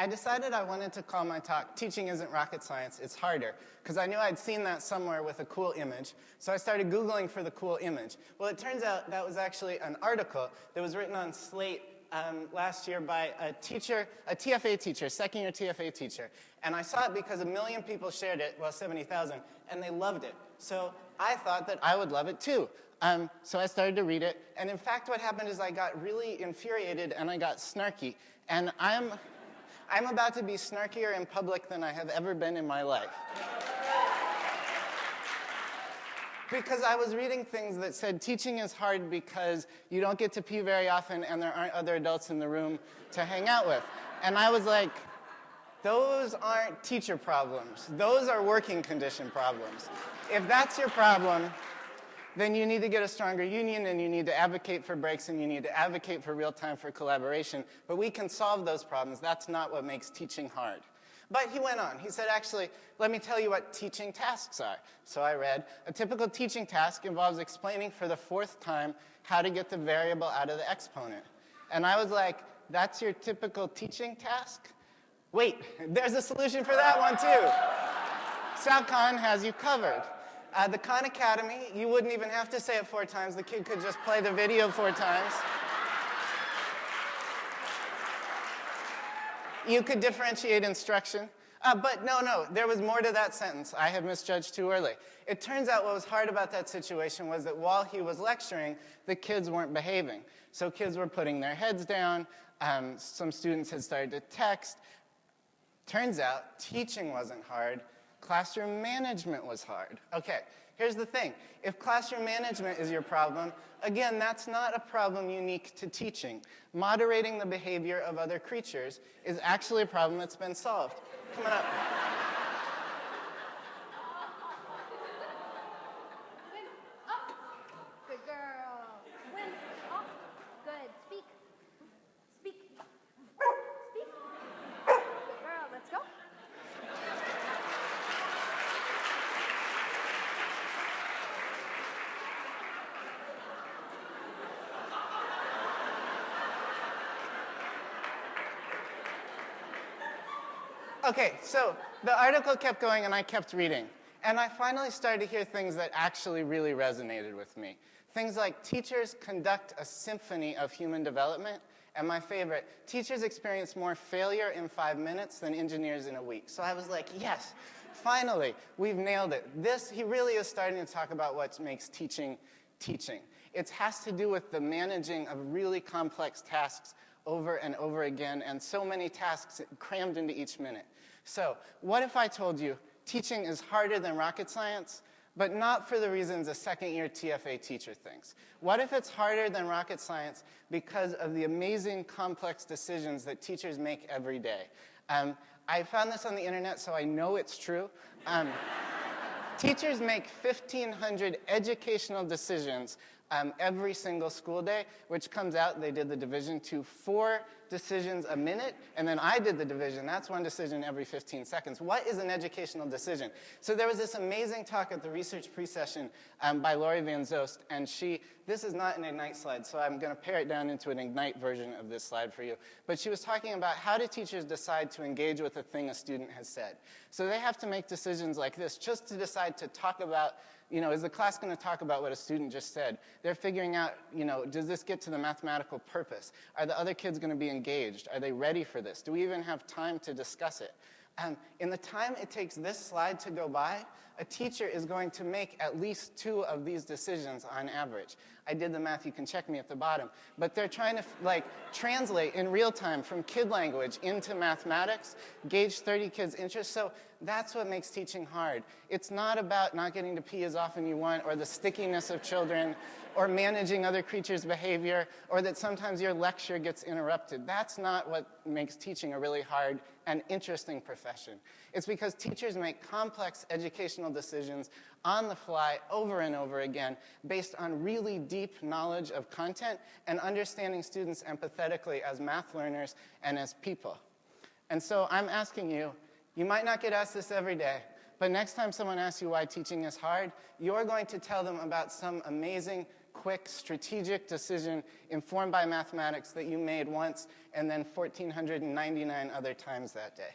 I decided I wanted to call my talk, Teaching Isn't Rocket Science, It's Harder, because I knew I'd seen that somewhere with a cool image, so I started Googling for the cool image. Well, it turns out that was actually an article that was written on Slate last year by a teacher, a TFA teacher, second-year TFA teacher. And I saw it because 1 million people shared it, well, 70,000, and they loved it. So I thought that I would love it too. So I started to read it, and in fact what happened is I got really infuriated and I got snarky. And I'm about to be snarkier in public than I have ever been in my life. Because I was reading things that said teaching is hard because you don't get to pee very often and there aren't other adults in the room to hang out with. And I was like, those aren't teacher problems. Those are working condition problems. If that's your problem, then you need to get a stronger union and you need to advocate for breaks and you need to advocate for real time for collaboration. But we can solve those problems. That's not what makes teaching hard. But he went on. He said, actually, let me tell you what teaching tasks are. So I read, a typical teaching task involves explaining for the 4th time how to get the variable out of the exponent. And I was like, that's your typical teaching task? Wait, there's a solution for that one too. Sal Khan has you covered. The Khan Academy, you wouldn't even have to say it 4 times. The kid could just play the video 4 times. You could differentiate instruction. But no, there was more to that sentence. I have misjudged too early. It turns out what was hard about that situation was that while he was lecturing, the kids weren't behaving. So kids were putting their heads down. Some students had started to text. Turns out teaching wasn't hard. Classroom management was hard. Okay, here's the thing. If classroom management is your problem, again, that's not a problem unique to teaching. Moderating the behavior of other creatures is actually a problem that's been solved. Come on up. Swim up. Good girl. Swim up. Good. Speak. Speak. Speak. Good girl. Let's go. Okay, so the article kept going and I kept reading. And I finally started to hear things that actually really resonated with me. Things like teachers conduct a symphony of human development. And my favorite, teachers experience more failure in 5 minutes than engineers in a week. So I was like, yes, finally, we've nailed it. He really is starting to talk about what makes teaching teaching. It has to do with the managing of really complex tasks over and over again, and so many tasks crammed into each minute. So what if I told you teaching is harder than rocket science, but not for the reasons a second-year TFA teacher thinks? What if it's harder than rocket science because of the amazing complex decisions that teachers make every day? I found this on the internet, so I know it's true. Teachers make 1,500 educational decisions every single school day, which comes out, they did the division, to 4 decisions a minute, and then I did the division. That's 1 decision every 15 seconds. What is an educational decision? So there was this amazing talk at the research pre-session by Laurie Van Zost, and this is not an Ignite slide, so I'm going to pare it down into an Ignite version of this slide for you. But she was talking about how do teachers decide to engage with a thing a student has said. So they have to make decisions like this just to decide to talk about, is the class going to talk about what a student just said? They're figuring out, does this get to the mathematical purpose? Are the other kids going to be engaged? Are they ready for this? Do we even have time to discuss it? In the time it takes this slide to go by, a teacher is going to make at least 2 of these decisions on average. I did the math, you can check me at the bottom. But they're trying to translate in real time from kid language into mathematics, gauge 30 kids' interests. So that's what makes teaching hard. It's not about not getting to pee as often you want, or the stickiness of children, or managing other creatures' behavior, or that sometimes your lecture gets interrupted. That's not what makes teaching a really hard and interesting profession. It's because teachers make complex educational decisions on the fly over and over again based on really deep knowledge of content and understanding students empathetically as math learners and as people. And so I'm asking you, you might not get asked this every day, but next time someone asks you why teaching is hard, you're going to tell them about some amazing quick, strategic decision informed by mathematics that you made once and then 1,499 other times that day?